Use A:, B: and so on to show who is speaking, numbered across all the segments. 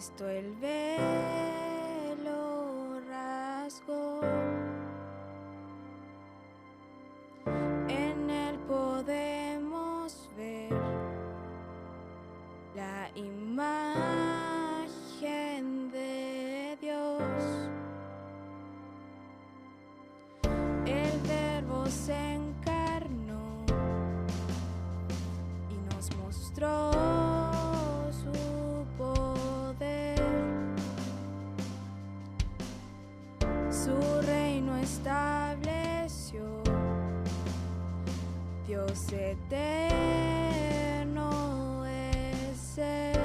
A: Cristo el velo rasgó, en él podemos ver la imagen de Dios. El Verbo se encarnó y nos mostró su poder. Su reino estableció, Dios eterno es Él.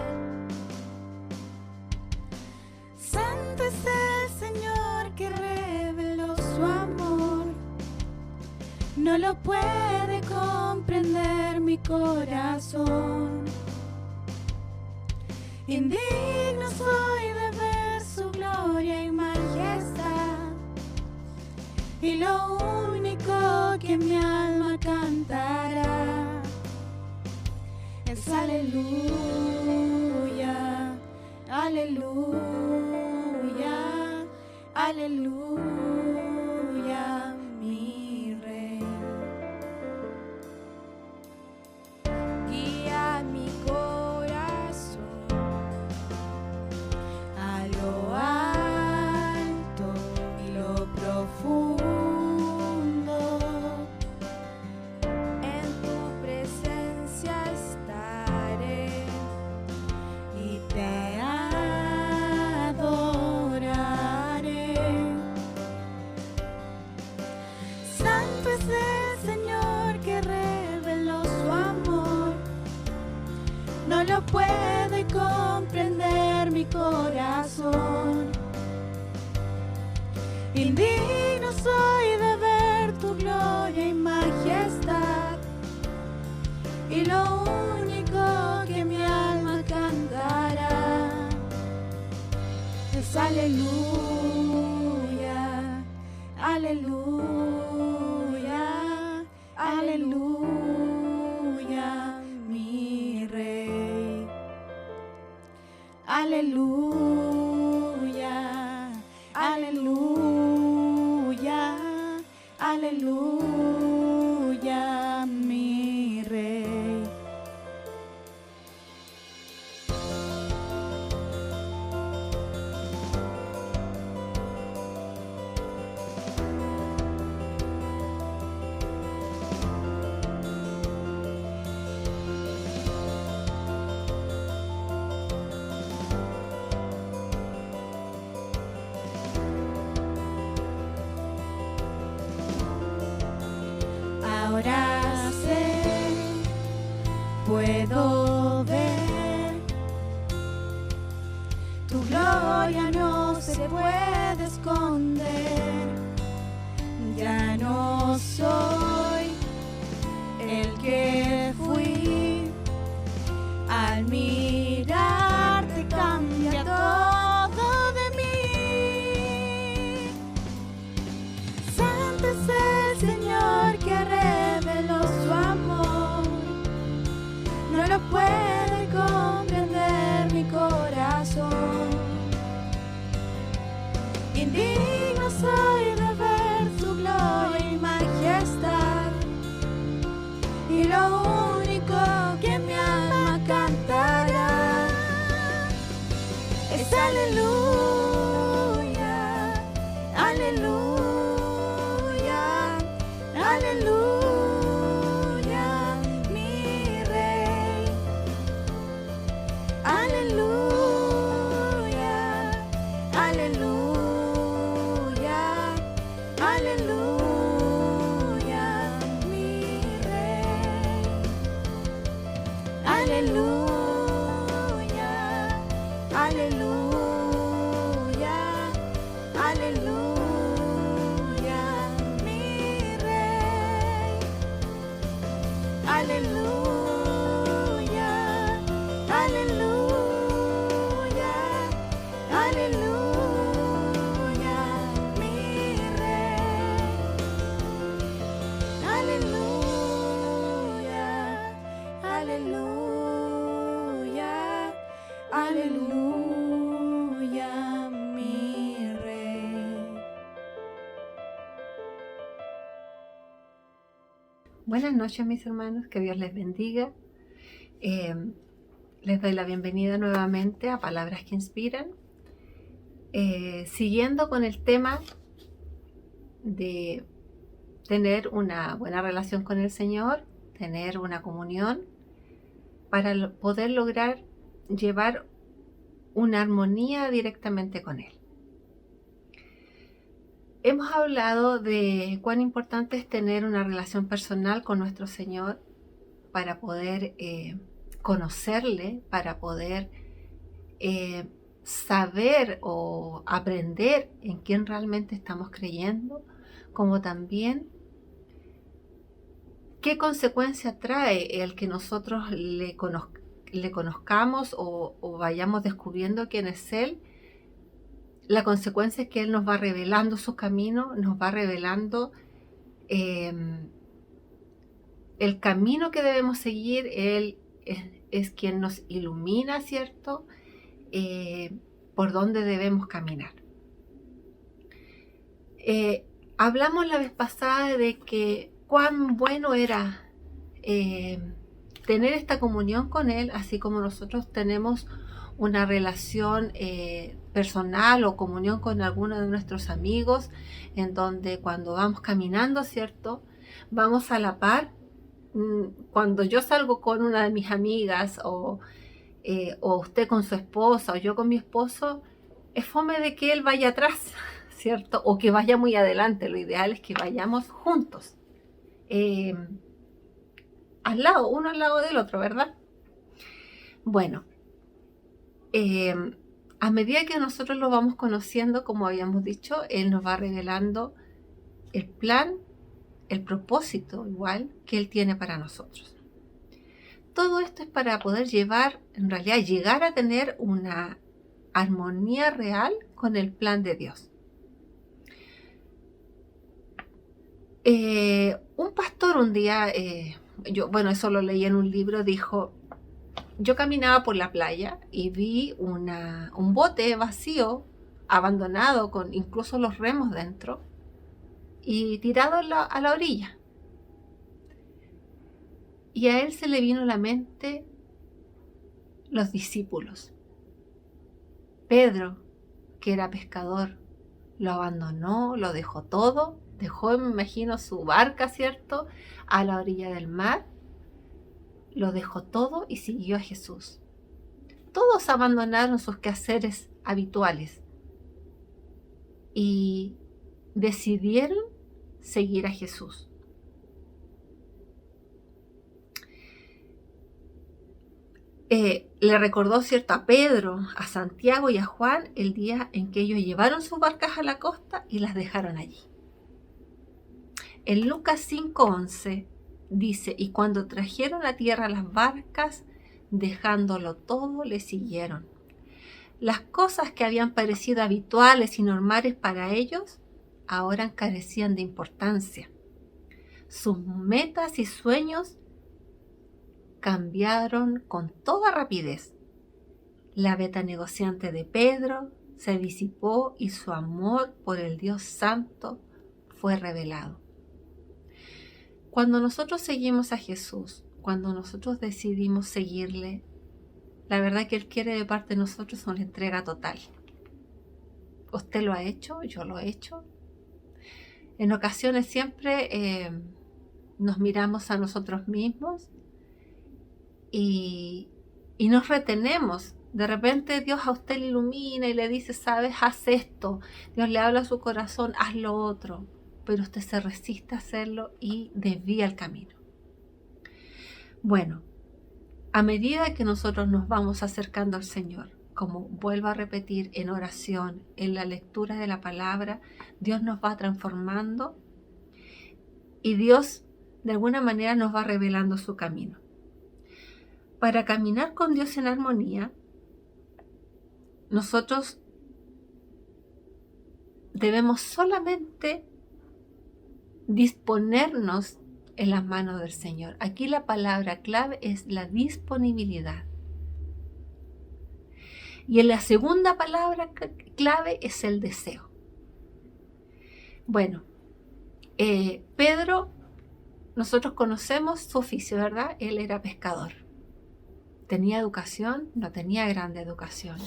B: Santo es el Señor que reveló su amor. No lo puede comprender mi corazón. Indigno soy de ver su gloria y majestad, y lo único que mi alma cantará es aleluya, aleluya, aleluya, mi Rey.
A: Guía mi corazón
B: A lo alto y lo profundo,
A: en tu presencia estaré
B: y te adoraré. Santo es el Señor que reveló su amor. No lo puede comprender mi corazón. Indigno soy de ver tu gloria y majestad, y lo único que mi alma cantará es aleluya, aleluya, aleluya, mi Rey. Aleluya, aleluya, aleluya, mi Rey. Ahora sé, puedo ver, tu gloria no se puede esconder. Ya no soy el que fui, al mirarte cambia todo de mí. Santo es el Señor que reveló su amor. No lo puede comprender mi corazón. Indigno soy de ver su gloria y majestad, y lo único que mi alma cantará es aleluya, aleluya, aleluya, mi Rey. Aleluya, aleluya, aleluya, mi Rey. Aleluya, aleluya, aleluya, mi Rey. Aleluya, aleluya, aleluya, mi Rey. Aleluya, aleluya, aleluya.
C: Buenas noches, mis hermanos, que Dios les bendiga. Les doy la bienvenida nuevamente a Palabras que Inspiran. Siguiendo con el tema de tener una buena relación con el Señor, tener una comunión, para poder lograr llevar una armonía directamente con Él. Hemos hablado de cuán importante es tener una relación personal con nuestro Señor para poder conocerle, para poder saber o aprender en quién realmente estamos creyendo, como también qué consecuencia trae el que nosotros le conozcamos o vayamos descubriendo quién es Él. La consecuencia es que Él nos va revelando su camino, nos va revelando el camino que debemos seguir. Él es quien nos ilumina, ¿cierto? Por dónde debemos caminar. Hablamos la vez pasada de que cuán bueno era tener esta comunión con Él, así como nosotros tenemos una relación personal o comunión con alguno de nuestros amigos, en donde cuando vamos caminando, ¿cierto? Vamos a la par. Cuando yo salgo con una de mis amigas o usted con su esposa o yo con mi esposo, es fome de que él vaya atrás, ¿cierto? O que vaya muy adelante. Lo ideal es que vayamos juntos, uno al lado del otro, ¿verdad? Bueno, a medida que nosotros lo vamos conociendo, como habíamos dicho, Él nos va revelando el plan, el propósito igual que Él tiene para nosotros. Todo esto es para poder llegar a tener una armonía real con el plan de Dios. Un pastor un día, eso lo leí en un libro, dijo: yo caminaba por la playa y vi un bote vacío, abandonado, con incluso los remos dentro, y tirado a la orilla. Y a él se le vino a la mente los discípulos. Pedro, que era pescador, lo abandonó, lo dejó todo, dejó, me imagino, su barca, ¿cierto?, a la orilla del mar. Lo dejó todo y siguió a Jesús. Todos abandonaron sus quehaceres habituales y decidieron seguir a Jesús. Le recordó, ¿cierto?, a Pedro, a Santiago y a Juan el día en que ellos llevaron sus barcas a la costa y las dejaron allí. En Lucas 5:11 dice: y cuando trajeron a tierra las barcas, dejándolo todo, le siguieron. Las cosas que habían parecido habituales y normales para ellos, ahora carecían de importancia. Sus metas y sueños cambiaron con toda rapidez. La veta negociante de Pedro se disipó y su amor por el Dios Santo fue revelado. Cuando nosotros seguimos a Jesús, cuando nosotros decidimos seguirle, la verdad que Él quiere de parte de nosotros una entrega total. Usted lo ha hecho, yo lo he hecho. En ocasiones siempre nos miramos a nosotros mismos y nos retenemos. De repente Dios a usted le ilumina y le dice: sabes, haz esto. Dios le habla a su corazón: haz lo otro. Pero usted se resiste a hacerlo y desvía el camino. Bueno, a medida que nosotros nos vamos acercando al Señor, como vuelvo a repetir, en oración, en la lectura de la palabra, Dios nos va transformando y Dios de alguna manera nos va revelando su camino. Para caminar con Dios en armonía, nosotros debemos solamente disponernos en las manos del Señor. Aquí la palabra clave es la disponibilidad. Y en la segunda palabra clave es el deseo. Bueno, Pedro nosotros conocemos su oficio, ¿verdad? Él era pescador. ¿Tenía educación? No tenía grande educación.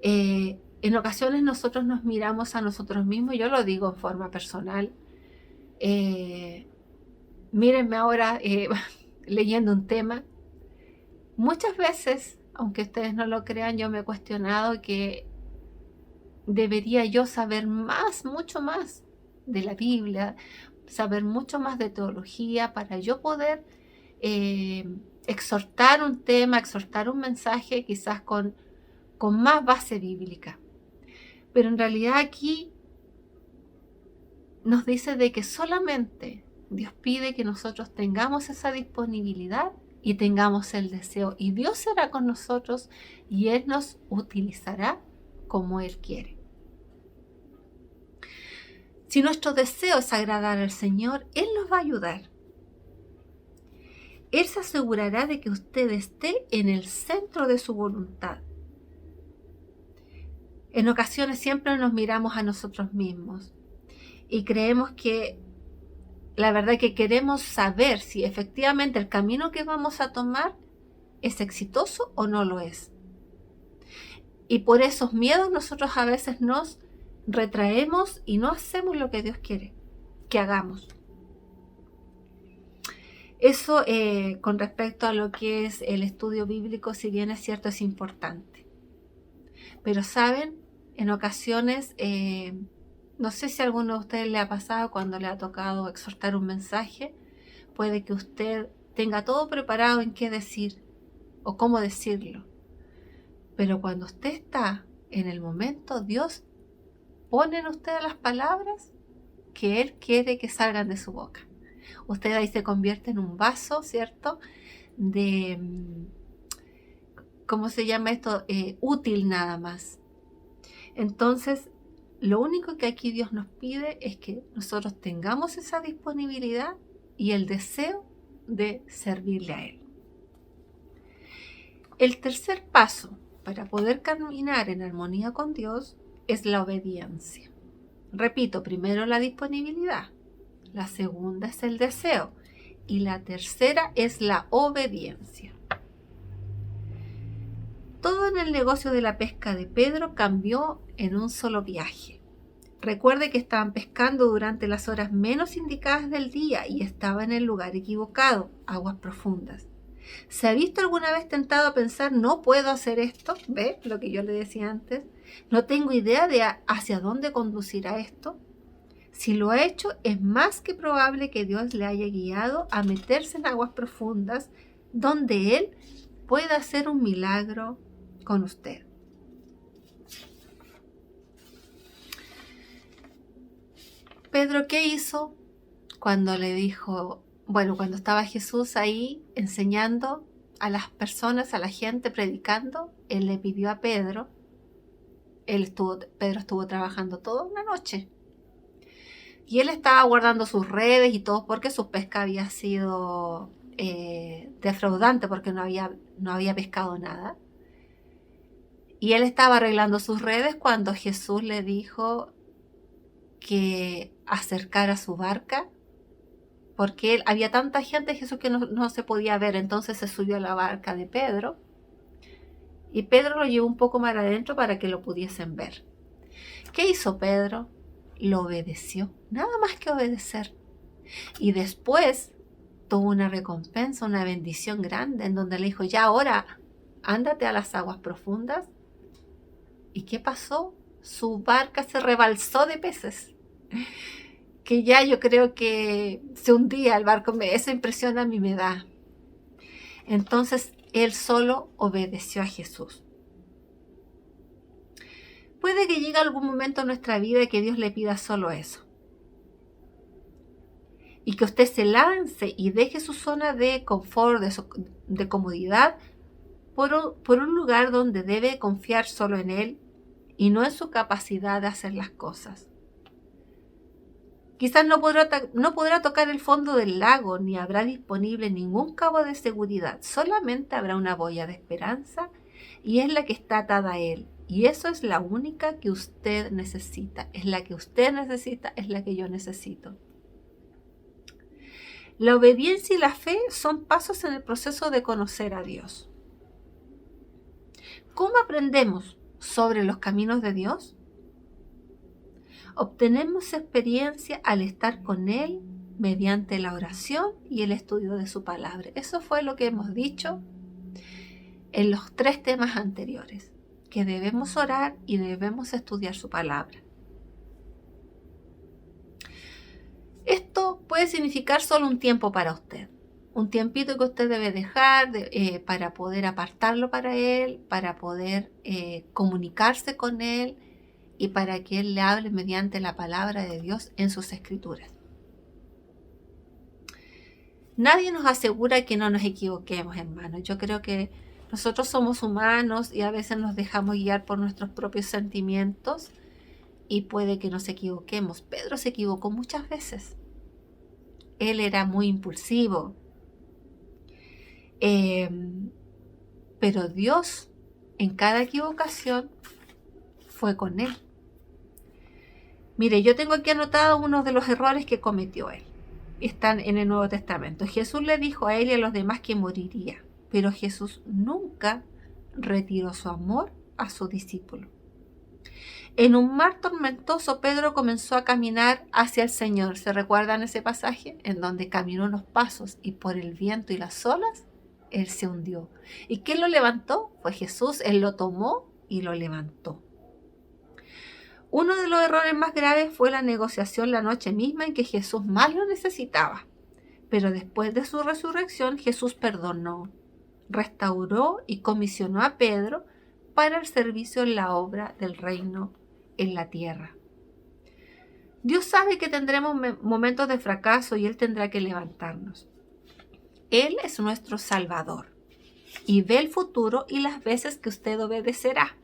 C: En ocasiones nosotros nos miramos a nosotros mismos, yo lo digo en forma personal. Mírenme ahora leyendo un tema. Muchas veces, aunque ustedes no lo crean, yo me he cuestionado que debería yo saber más, mucho más de la Biblia, saber mucho más de teología para yo poder exhortar un tema, exhortar un mensaje quizás con más base bíblica. Pero en realidad aquí nos dice de que solamente Dios pide que nosotros tengamos esa disponibilidad y tengamos el deseo. Y Dios será con nosotros y Él nos utilizará como Él quiere. Si nuestro deseo es agradar al Señor, Él nos va a ayudar. Él se asegurará de que usted esté en el centro de su voluntad. En ocasiones siempre nos miramos a nosotros mismos y creemos que la verdad que queremos saber si efectivamente el camino que vamos a tomar es exitoso o no lo es. Y por esos miedos nosotros a veces nos retraemos y no hacemos lo que Dios quiere que hagamos. Eso con respecto a lo que es el estudio bíblico, si bien es cierto, es importante. Pero saben, en ocasiones, no sé si a alguno de ustedes le ha pasado cuando le ha tocado exhortar un mensaje, puede que usted tenga todo preparado en qué decir o cómo decirlo. Pero cuando usted está en el momento, Dios pone en usted las palabras que Él quiere que salgan de su boca. Usted ahí se convierte en un vaso, ¿cierto? De, ¿cómo se llama esto? Útil nada más. Entonces, lo único que aquí Dios nos pide es que nosotros tengamos esa disponibilidad y el deseo de servirle a Él. El tercer paso para poder caminar en armonía con Dios es la obediencia. Repito, primero la disponibilidad, la segunda es el deseo y la tercera es la obediencia. Todo en el negocio de la pesca de Pedro cambió en un solo viaje. Recuerde que estaban pescando durante las horas menos indicadas del día y estaba en el lugar equivocado, aguas profundas. ¿Se ha visto alguna vez tentado a pensar, no puedo hacer esto? ¿Ve lo que yo le decía antes? No tengo idea de hacia dónde conducirá esto. Si lo ha hecho, es más que probable que Dios le haya guiado a meterse en aguas profundas donde Él pueda hacer un milagro con usted. Pedro, ¿qué hizo cuando le dijo, cuando estaba Jesús ahí enseñando a las personas, a la gente, predicando? Él le pidió a Pedro, Pedro estuvo trabajando toda una noche y él estaba guardando sus redes y todo porque su pesca había sido defraudante porque no había pescado nada. Y él estaba arreglando sus redes cuando Jesús le dijo que acercara su barca, porque había tanta gente, Jesús, que no se podía ver. Entonces se subió a la barca de Pedro y Pedro lo llevó un poco más adentro para que lo pudiesen ver. ¿Qué hizo Pedro? Lo obedeció, nada más que obedecer. Y después tuvo una recompensa, una bendición grande, en donde le dijo, ya ahora, ándate a las aguas profundas. ¿Y qué pasó? Su barca se rebalsó de peces, que ya yo creo que se hundía el barco. Esa impresión a mí me da. Entonces, él solo obedeció a Jesús. Puede que llegue algún momento en nuestra vida que Dios le pida solo eso. Y que usted se lance y deje su zona de confort, de comodidad, por un lugar donde debe confiar solo en Él y no en su capacidad de hacer las cosas. Quizás no podrá tocar el fondo del lago, ni habrá disponible ningún cabo de seguridad. Solamente habrá una boya de esperanza y es la que está atada a Él. Y eso es la única que usted necesita. Es la que usted necesita, es la que yo necesito. La obediencia y la fe son pasos en el proceso de conocer a Dios. ¿Cómo aprendemos sobre los caminos de Dios? Obtenemos experiencia al estar con Él mediante la oración y el estudio de su palabra. Eso fue lo que hemos dicho en los 3 temas anteriores, que debemos orar y debemos estudiar su palabra. Esto puede significar solo un tiempo para usted, un tiempito que usted debe dejar para poder apartarlo para Él, para poder comunicarse con Él y para que Él le hable mediante la palabra de Dios en sus escrituras. Nadie nos asegura que no nos equivoquemos, hermanos. Yo creo que nosotros somos humanos y a veces nos dejamos guiar por nuestros propios sentimientos y puede que nos equivoquemos. Pedro se equivocó muchas veces. Él era muy impulsivo. Pero Dios en cada equivocación fue con él. Mire, yo tengo aquí anotado uno de los errores que cometió él. Están en el Nuevo Testamento. Jesús le dijo a él y a los demás que moriría, pero Jesús nunca retiró su amor a su discípulo. En un mar tormentoso, Pedro comenzó a caminar hacia el Señor. ¿Se recuerdan ese pasaje? En donde caminó unos pasos y por el viento y las olas, él se hundió. ¿Y quién lo levantó? Fue Jesús. Él lo tomó y lo levantó. Uno de los errores más graves fue la negociación la noche misma en que Jesús más lo necesitaba. Pero después de su resurrección, Jesús perdonó, restauró y comisionó a Pedro para el servicio en la obra del reino en la tierra. Dios sabe que tendremos momentos de fracaso y Él tendrá que levantarnos. Él es nuestro Salvador y ve el futuro y las veces que usted obedecerá.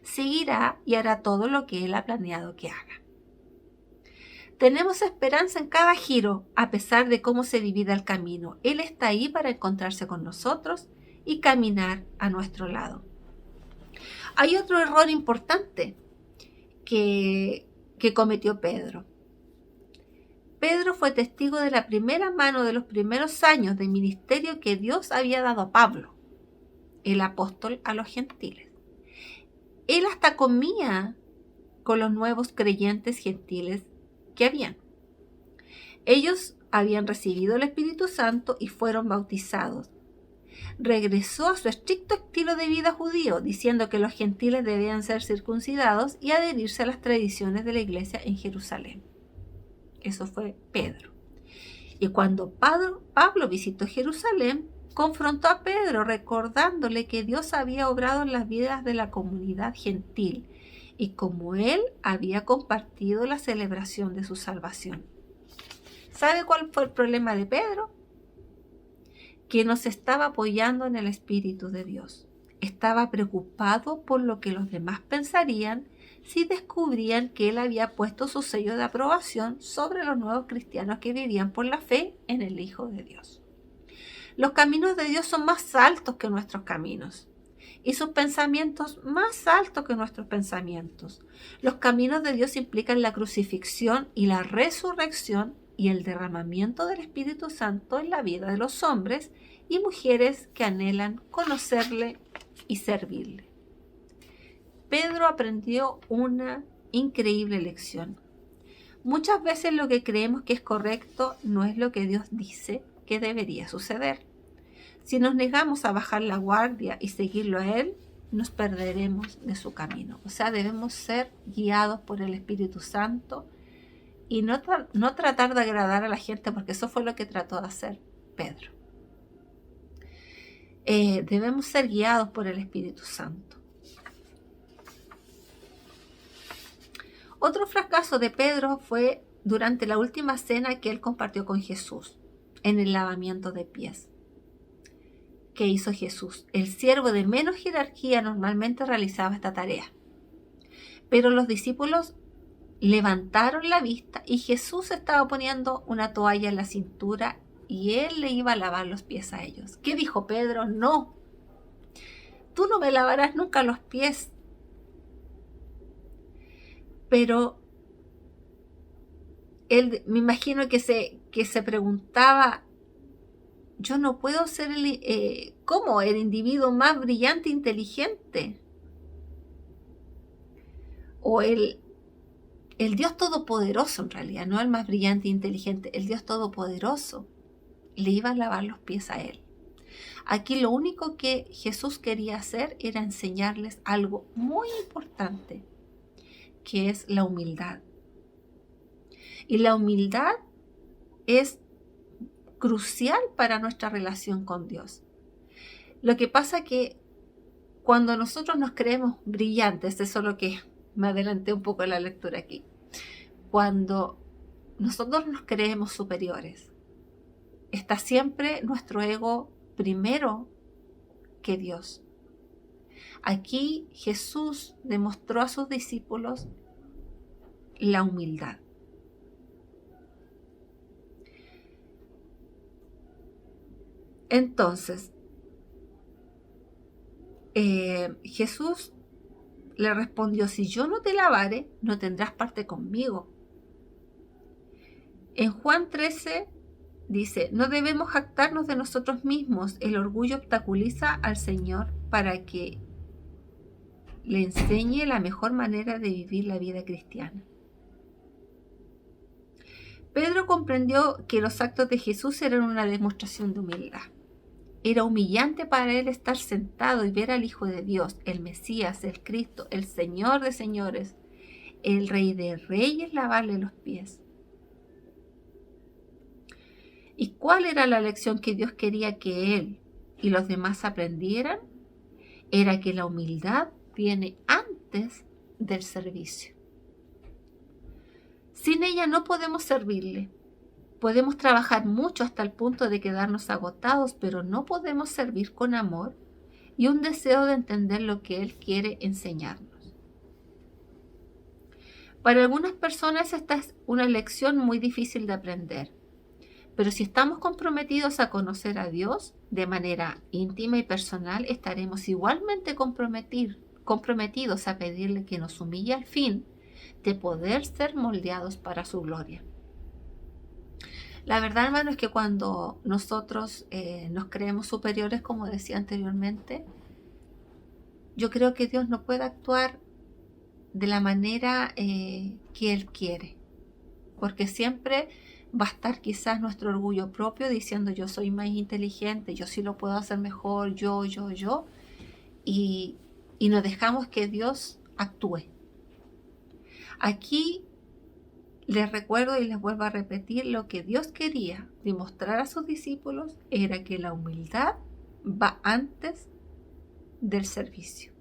C: Seguirá y hará todo lo que Él ha planeado que haga. Tenemos esperanza en cada giro, a pesar de cómo se divida el camino. Él está ahí para encontrarse con nosotros y caminar a nuestro lado. Hay otro error importante que cometió Pedro. Pedro fue testigo de la primera mano de los primeros años de ministerio que Dios había dado a Pablo, el apóstol a los gentiles. Él hasta comía con los nuevos creyentes gentiles que habían. Ellos habían recibido el Espíritu Santo y fueron bautizados. Regresó a su estricto estilo de vida judío, diciendo que los gentiles debían ser circuncidados y adherirse a las tradiciones de la iglesia en Jerusalén. Eso fue Pedro. Y cuando Pablo visitó Jerusalén, confrontó a Pedro recordándole que Dios había obrado en las vidas de la comunidad gentil y como él había compartido la celebración de su salvación. ¿Sabe cuál fue el problema de Pedro? Que no se estaba apoyando en el Espíritu de Dios. Estaba preocupado por lo que los demás pensarían si descubrían que él había puesto su sello de aprobación sobre los nuevos cristianos que vivían por la fe en el Hijo de Dios. Los caminos de Dios son más altos que nuestros caminos y sus pensamientos más altos que nuestros pensamientos. Los caminos de Dios implican la crucifixión y la resurrección y el derramamiento del Espíritu Santo en la vida de los hombres y mujeres que anhelan conocerle y servirle. Pedro aprendió una increíble lección. Muchas veces lo que creemos que es correcto no es lo que Dios dice que debería suceder. Si nos negamos a bajar la guardia y seguirlo a Él, nos perderemos de su camino. O sea, debemos ser guiados por el Espíritu Santo y no tratar de agradar a la gente, porque eso fue lo que trató de hacer Pedro. Debemos ser guiados por el Espíritu Santo. Otro fracaso de Pedro fue durante la última cena que él compartió con Jesús, en el lavamiento de pies. ¿Qué hizo Jesús? El siervo de menos jerarquía normalmente realizaba esta tarea. Pero los discípulos levantaron la vista y Jesús estaba poniendo una toalla en la cintura y él le iba a lavar los pies a ellos. ¿Qué dijo Pedro? No, tú no me lavarás nunca los pies. Pero él me imagino que se preguntaba, yo no puedo ser ¿cómo? El individuo más brillante e inteligente. O el Dios Todopoderoso, en realidad, no el más brillante e inteligente, el Dios Todopoderoso le iba a lavar los pies a él. Aquí lo único que Jesús quería hacer era enseñarles algo muy importante, que es la humildad. Y la humildad es crucial para nuestra relación con Dios. Lo que pasa que cuando nosotros nos creemos brillantes, eso es lo que me adelanté un poco en la lectura aquí, cuando nosotros nos creemos superiores, está siempre nuestro ego primero que Dios. Aquí Jesús demostró a sus discípulos la humildad. Entonces, Jesús le respondió, si yo no te lavare, no tendrás parte conmigo. En Juan 13 dice, no debemos jactarnos de nosotros mismos, el orgullo obstaculiza al Señor para que le enseñe la mejor manera de vivir la vida cristiana. Pedro comprendió que los actos de Jesús eran una demostración de humildad. Era humillante para él estar sentado y ver al Hijo de Dios, el Mesías, el Cristo, el Señor de señores, el Rey de reyes, lavarle los pies. ¿Y cuál era la lección que Dios quería que él y los demás aprendieran? Era que la humildad viene antes del servicio. Sin ella no podemos servirle. Podemos trabajar mucho hasta el punto de quedarnos agotados, pero no podemos servir con amor y un deseo de entender lo que Él quiere enseñarnos. Para algunas personas esta es una lección muy difícil de aprender, pero si estamos comprometidos a conocer a Dios de manera íntima y personal, estaremos igualmente comprometidos a pedirle que nos humille al fin de poder ser moldeados para su gloria. La verdad, hermano, es que cuando nosotros nos creemos superiores, como decía anteriormente, yo creo que Dios no puede actuar de la manera que Él quiere, porque siempre va a estar quizás nuestro orgullo propio diciendo yo soy más inteligente, yo sí lo puedo hacer mejor, yo, y nos dejamos que Dios actúe. Aquí les recuerdo y les vuelvo a repetir, lo que Dios quería demostrar a sus discípulos era que la humildad va antes del servicio.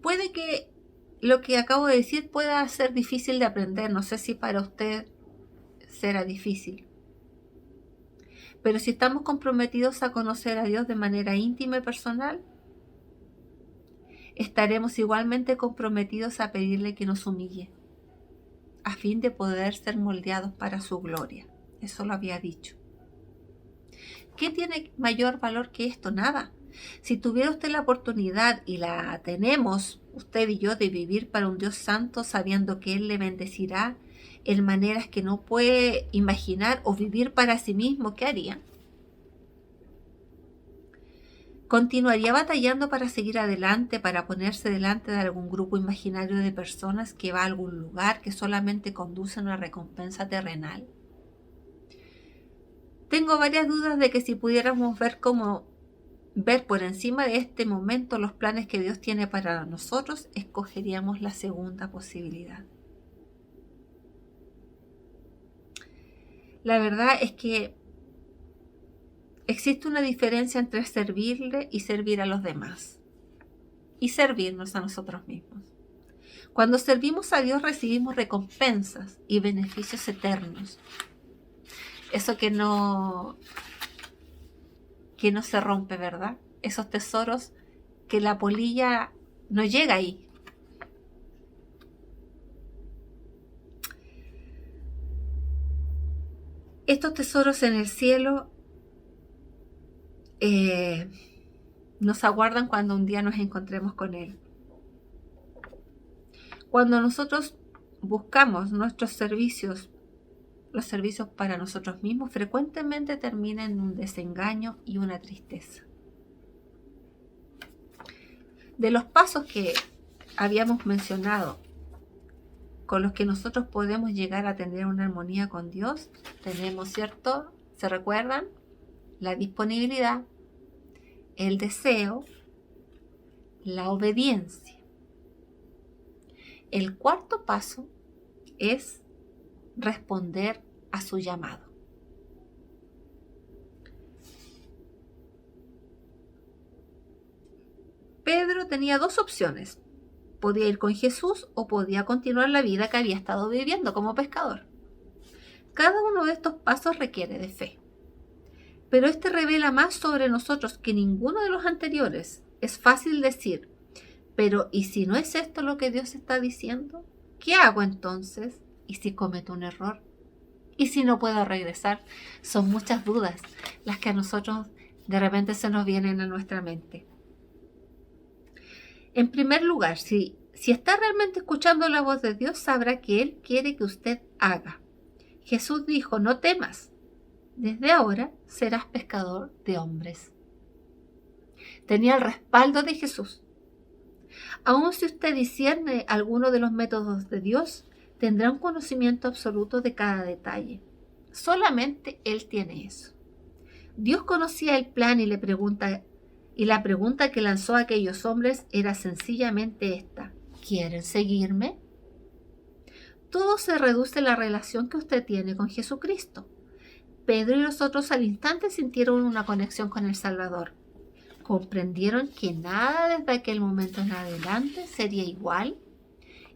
C: Puede que lo que acabo de decir pueda ser difícil de aprender, no sé si para usted será difícil. Pero si estamos comprometidos a conocer a Dios de manera íntima y personal, estaremos igualmente comprometidos a pedirle que nos humille, a fin de poder ser moldeados para su gloria. Eso lo había dicho. ¿Qué tiene mayor valor que esto? Nada. Si tuviera usted la oportunidad, y la tenemos, usted y yo, de vivir para un Dios santo, sabiendo que Él le bendecirá en maneras que no puede imaginar o vivir para sí mismo, ¿qué haría? ¿Continuaría batallando para seguir adelante, para ponerse delante de algún grupo imaginario de personas que va a algún lugar que solamente conduce a una recompensa terrenal? Tengo varias dudas de que si pudiéramos ver por encima de este momento los planes que Dios tiene para nosotros, escogeríamos la segunda posibilidad. La verdad es que existe una diferencia entre servirle y servir a los demás, y servirnos a nosotros mismos. Cuando servimos a Dios recibimos recompensas y beneficios eternos. Eso que no se rompe, ¿verdad? Esos tesoros que la polilla no llega ahí. Estos tesoros en el cielo nos aguardan cuando un día nos encontremos con Él. Cuando nosotros buscamos nuestros servicios, los servicios para nosotros mismos, frecuentemente terminan en un desengaño y una tristeza. De los pasos que habíamos mencionado, con los que nosotros podemos llegar a tener una armonía con Dios, tenemos, ¿cierto? ¿Se recuerdan? La disponibilidad, el deseo, la obediencia. El cuarto paso es responder a su llamado. Pedro tenía dos opciones. Podía ir con Jesús o podía continuar la vida que había estado viviendo como pescador. Cada uno de estos pasos requiere de fe. Pero este revela más sobre nosotros que ninguno de los anteriores. Es fácil decir, pero ¿y si no es esto lo que Dios está diciendo? ¿Qué hago entonces? ¿Y si cometo un error? ¿Y si no puedo regresar? Son muchas dudas las que a nosotros de repente se nos vienen a nuestra mente. En primer lugar, si está realmente escuchando la voz de Dios, sabrá que Él quiere que usted haga. Jesús dijo, no temas, desde ahora serás pescador de hombres. Tenía el respaldo de Jesús. Aun si usted discierne alguno de los métodos de Dios, tendrá un conocimiento absoluto de cada detalle. Solamente Él tiene eso. Dios conocía el plan y la pregunta que lanzó a aquellos hombres era sencillamente esta: ¿quieren seguirme? Todo se reduce a la relación que usted tiene con Jesucristo. Pedro y los otros al instante sintieron una conexión con el Salvador. Comprendieron que nada desde aquel momento en adelante sería igual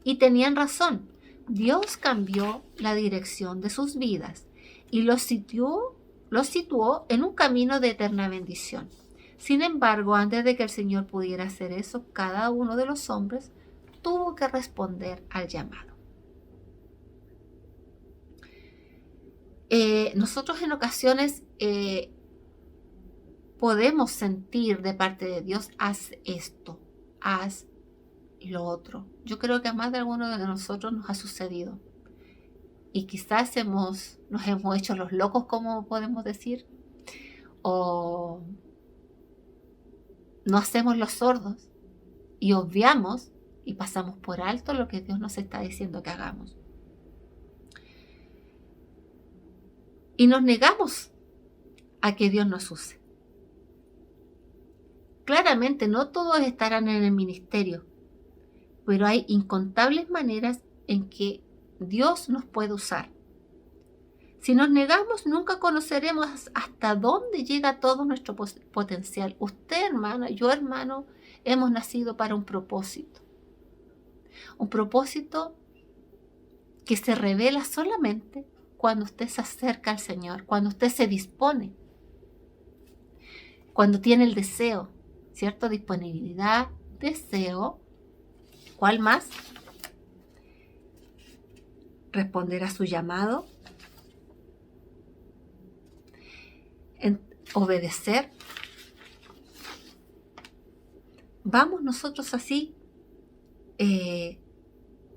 C: y tenían razón. Dios cambió la dirección de sus vidas y los situó en un camino de eterna bendición. Sin embargo, antes de que el Señor pudiera hacer eso, cada uno de los hombres tuvo que responder al llamado. Nosotros en ocasiones podemos sentir de parte de Dios, haz esto, haz lo otro. Yo creo que a más de alguno de nosotros nos ha sucedido. Y quizás nos hemos hecho los locos, como podemos decir, o no hacemos los sordos y obviamos y pasamos por alto lo que Dios nos está diciendo que hagamos. Y nos negamos a que Dios nos use. Claramente no todos estarán en el ministerio, pero hay incontables maneras en que Dios nos puede usar. Si nos negamos, nunca conoceremos hasta dónde llega todo nuestro potencial. Usted, hermana, yo, hermano, hemos nacido para un propósito. Un propósito que se revela solamente cuando usted se acerca al Señor, cuando usted se dispone, cuando tiene el deseo, ¿cierto? Disponibilidad, deseo. ¿Cuál más? Responder a su llamado, obedecer. Vamos nosotros así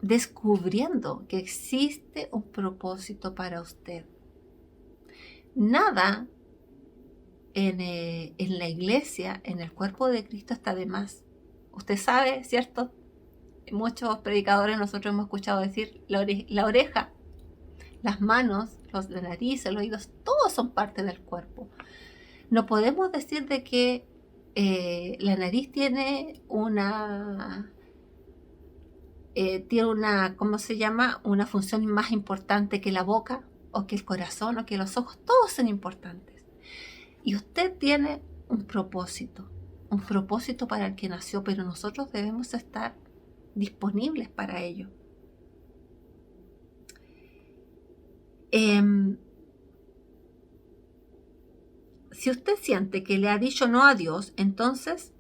C: descubriendo que existe un propósito para usted. Nada en la iglesia, en el cuerpo de Cristo, está de más. Usted sabe, ¿cierto? Muchos predicadores nosotros hemos escuchado decir la oreja, las manos, la nariz, los oídos, todos son parte del cuerpo. No podemos decir de que la nariz tiene una, ¿cómo se llama? Una función más importante que la boca, o que el corazón, o que los ojos. Todos son importantes. Y usted tiene un propósito para el que nació, pero nosotros debemos estar disponibles para ello. Si usted siente que le ha dicho no a Dios, entonces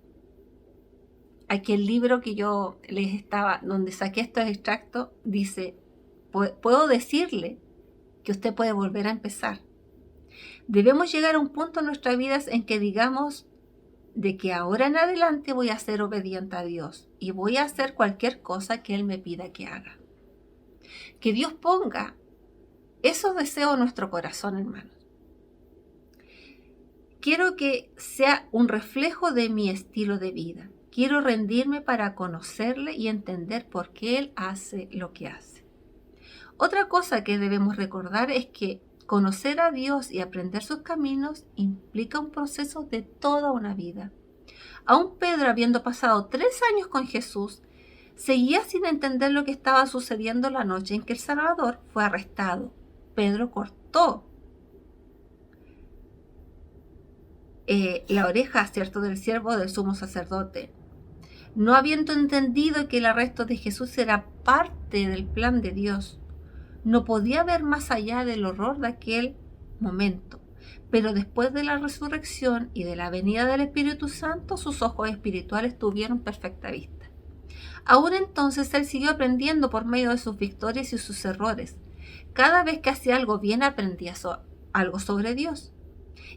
C: aquí el libro que yo les estaba, donde saqué estos extractos, dice, puedo decirle que usted puede volver a empezar. Debemos llegar a un punto en nuestras vidas en que digamos de que ahora en adelante voy a ser obediente a Dios y voy a hacer cualquier cosa que Él me pida que haga. Que Dios ponga esos deseos en nuestro corazón, hermanos. Quiero que sea un reflejo de mi estilo de vida. Quiero rendirme para conocerle y entender por qué Él hace lo que hace. Otra cosa que debemos recordar es que conocer a Dios y aprender sus caminos implica un proceso de toda una vida. Aún Pedro, habiendo pasado 3 años con Jesús, seguía sin entender lo que estaba sucediendo la noche en que el Salvador fue arrestado. Pedro cortó la oreja, ¿cierto?, del siervo del sumo sacerdote. No habiendo entendido que el arresto de Jesús era parte del plan de Dios, no podía ver más allá del horror de aquel momento. Pero después de la resurrección y de la venida del Espíritu Santo, sus ojos espirituales tuvieron perfecta vista. Aún entonces él siguió aprendiendo por medio de sus victorias y sus errores. Cada vez que hacía algo bien aprendía algo sobre Dios.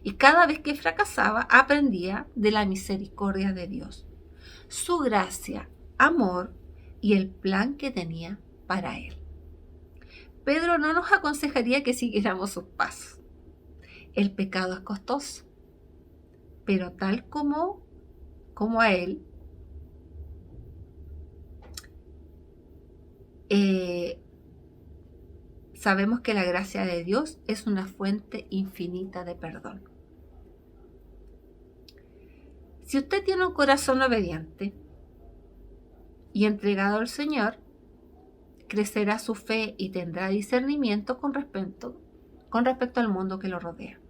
C: Y cada vez que fracasaba aprendía de la misericordia de Dios, su gracia, amor y el plan que tenía para él. Pedro no nos aconsejaría que siguiéramos sus pasos. El pecado es costoso, pero tal como a él, sabemos que la gracia de Dios es una fuente infinita de perdón. Si usted tiene un corazón obediente y entregado al Señor, crecerá su fe y tendrá discernimiento con respecto al mundo que lo rodea.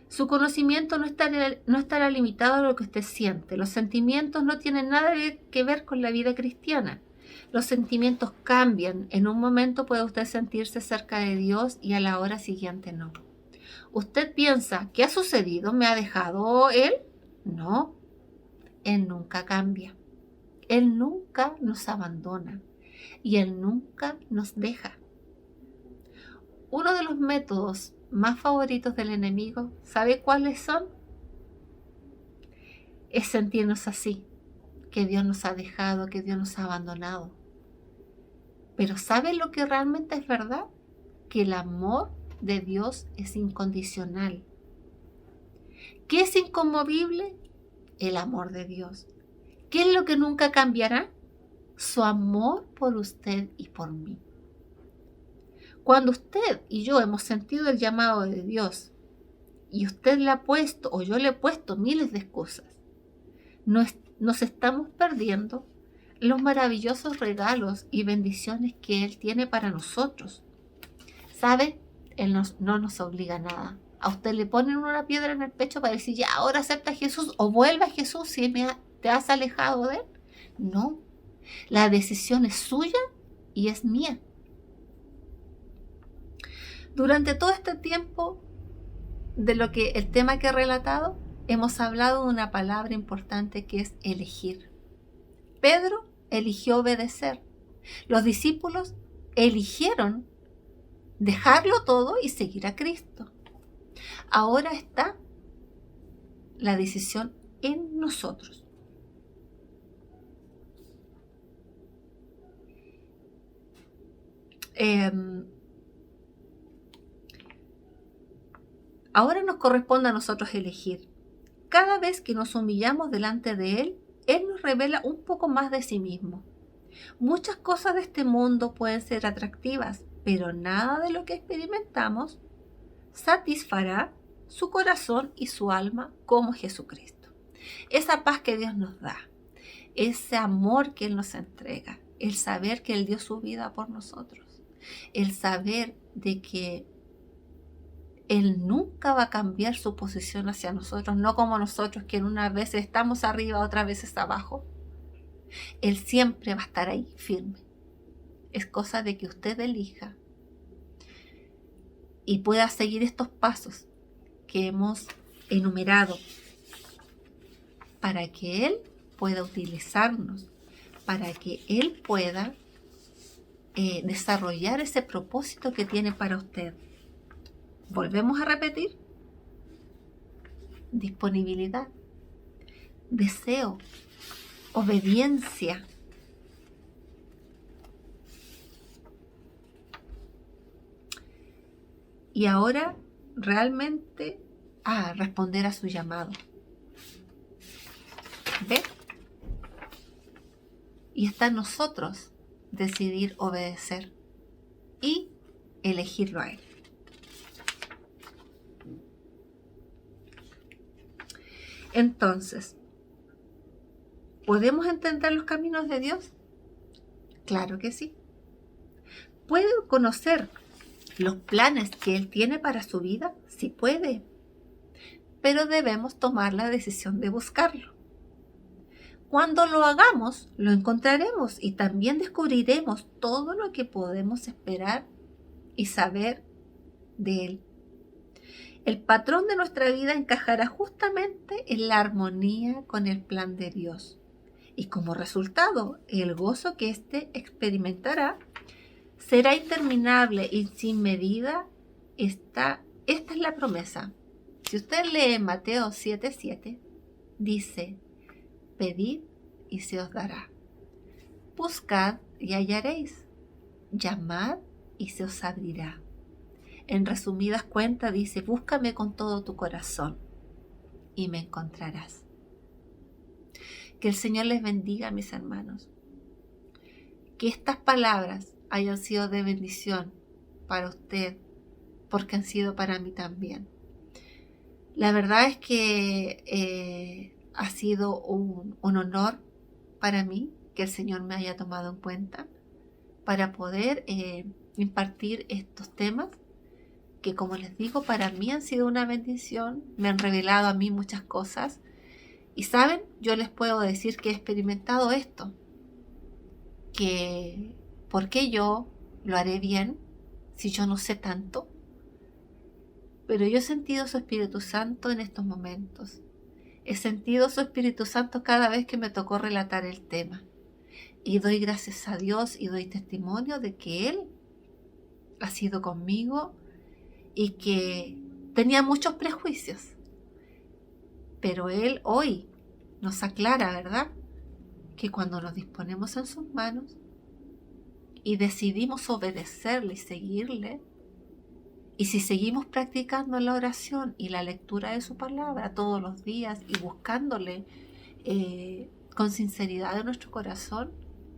C: Su conocimiento no estará limitado a lo que usted siente. Los sentimientos no tienen nada que ver con la vida cristiana. Los sentimientos cambian. En un momento puede usted sentirse cerca de Dios y a la hora siguiente no. ¿Usted piensa, qué ha sucedido? ¿Me ha dejado Él? No, Él nunca cambia. Él nunca nos abandona y Él nunca nos deja. Uno de los métodos más favoritos del enemigo, ¿sabe cuáles son? Es sentirnos así, que Dios nos ha dejado, que Dios nos ha abandonado. Pero ¿sabe lo que realmente es verdad? Que el amor de Dios es incondicional. ¿Qué es inconmovible? El amor de Dios. ¿Qué es lo que nunca cambiará? Su amor por usted y por mí. Cuando usted y yo hemos sentido el llamado de Dios y usted le ha puesto o yo le he puesto miles de excusas, nos estamos perdiendo los maravillosos regalos y bendiciones que Él tiene para nosotros. ¿Sabe? Él no nos obliga a nada. A usted le ponen una piedra en el pecho para decir, ya, ahora acepta a Jesús o vuelve a Jesús si te has alejado de Él. No, la decisión es suya y es mía. Durante todo este tiempo el tema que he relatado, hemos hablado de una palabra importante que es elegir. Pedro eligió obedecer. Los discípulos eligieron dejarlo todo y seguir a Cristo. Ahora está la decisión en nosotros. Ahora nos corresponde a nosotros elegir. Cada vez que nos humillamos delante de Él, Él nos revela un poco más de sí mismo. Muchas cosas de este mundo pueden ser atractivas, pero nada de lo que experimentamos satisfará su corazón y su alma como Jesucristo. Esa paz que Dios nos da, ese amor que Él nos entrega, el saber que Él dio su vida por nosotros, el saber de que Él nunca va a cambiar su posición hacia nosotros, no como nosotros que en unas veces estamos arriba, otras veces abajo. Él siempre va a estar ahí, firme. Es cosa de que usted elija y pueda seguir estos pasos que hemos enumerado para que Él pueda utilizarnos, para que Él pueda desarrollar ese propósito que tiene para usted. Volvemos a repetir. disponibilidad, deseo, obediencia. Y ahora realmente responder a su llamado. ¿Ve? Y está en nosotros decidir obedecer y elegirlo a Él. Entonces, ¿podemos entender los caminos de Dios? Claro que sí. ¿Puede conocer los planes que Él tiene para su vida? Sí puede. Pero debemos tomar la decisión de buscarlo. Cuando lo hagamos, lo encontraremos y también descubriremos todo lo que podemos esperar y saber de Él. El patrón de nuestra vida encajará justamente en la armonía con el plan de Dios. Y como resultado, el gozo que éste experimentará será interminable y sin medida. Esta es la promesa. Si usted lee Mateo 7:7, dice: pedid y se os dará. Buscad y hallaréis. Llamad y se os abrirá. En resumidas cuentas dice: búscame con todo tu corazón y me encontrarás. Que el Señor les bendiga, mis hermanos. Que estas palabras hayan sido de bendición para usted, porque han sido para mí también. La verdad es que ha sido un honor para mí que el Señor me haya tomado en cuenta para poder impartir estos temas que, como les digo, para mí han sido una bendición, me han revelado a mí muchas cosas. Y saben, yo les puedo decir que he experimentado esto, que ¿por qué yo lo haré bien si yo no sé tanto? Pero yo he sentido su Espíritu Santo en estos momentos. He sentido su Espíritu Santo cada vez que me tocó relatar el tema. Y doy gracias a Dios y doy testimonio de que Él ha sido conmigo y que tenía muchos prejuicios. Pero Él hoy nos aclara, ¿verdad?, que cuando nos disponemos en sus manos y decidimos obedecerle y seguirle, y si seguimos practicando la oración y la lectura de su palabra todos los días y buscándole con sinceridad de nuestro corazón,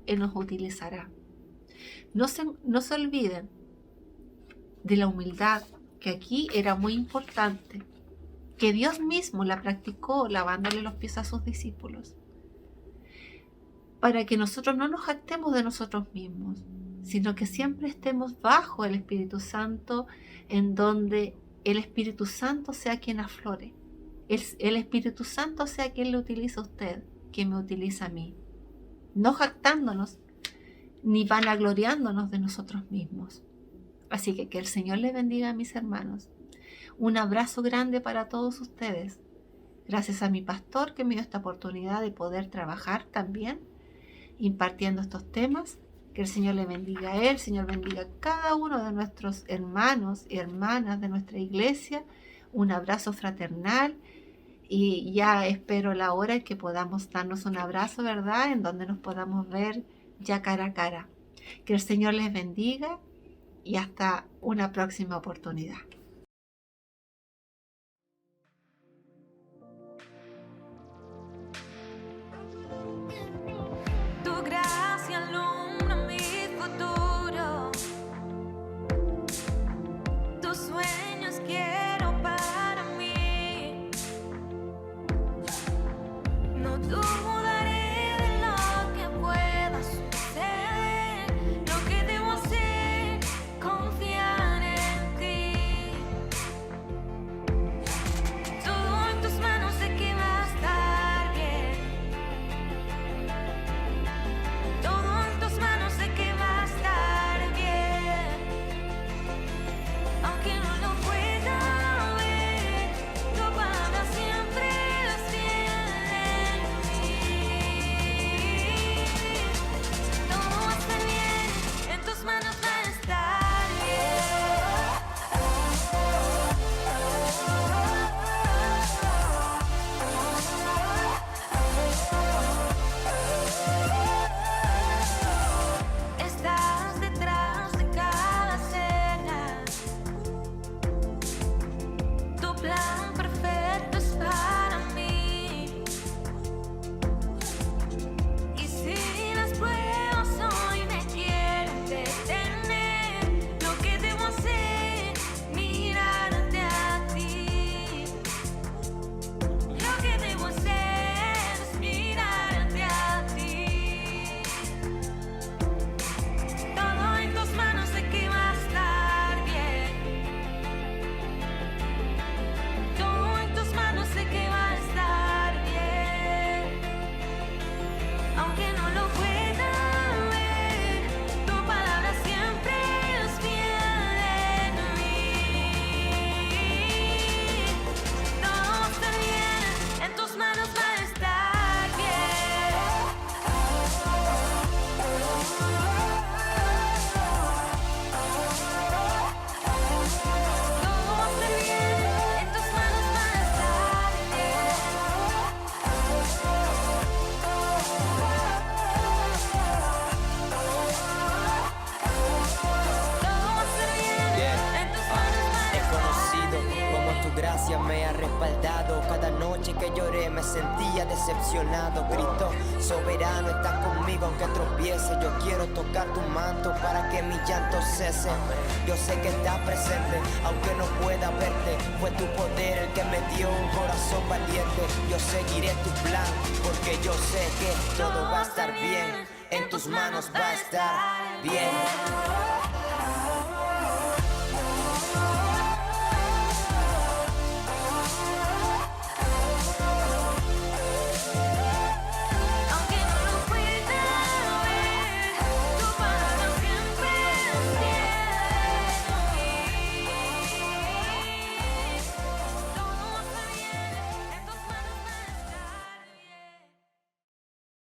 C: Él nos utilizará. No se olviden de la humildad, que aquí era muy importante, que Dios mismo la practicó lavándole los pies a sus discípulos, para que nosotros no nos jactemos de nosotros mismos, sino que siempre estemos bajo el Espíritu Santo, en donde el Espíritu Santo sea quien aflore, el Espíritu Santo sea quien le utiliza a usted, quien me utiliza a mí, no jactándonos ni vanagloriándonos de nosotros mismos. Así que el Señor les bendiga, mis hermanos. Un abrazo grande para todos ustedes. Gracias a mi pastor que me dio esta oportunidad de poder trabajar también impartiendo estos temas. Que el Señor le bendiga a él, el Señor bendiga a cada uno de nuestros hermanos y hermanas de nuestra iglesia. Un abrazo fraternal y ya espero la hora en que podamos darnos un abrazo, ¿verdad?, en donde nos podamos ver ya cara a cara. Que el Señor les bendiga y hasta una próxima oportunidad.
B: Tu gracia alumbra mi futuro. Tus sueños quiero para mí. No dudaré de lo que pueda suceder. Lo que debo hacer, confiar en ti.
D: me ha respaldado. Cada noche que lloré me sentía decepcionado. Grito, soberano, estás conmigo aunque tropiece. Yo quiero tocar tu manto para que mi llanto cese. Yo sé que estás presente, aunque no pueda verte. Fue tu poder el que me dio un corazón valiente. Yo seguiré tu plan, porque yo sé que todo va a estar bien. En tus manos va a estar bien.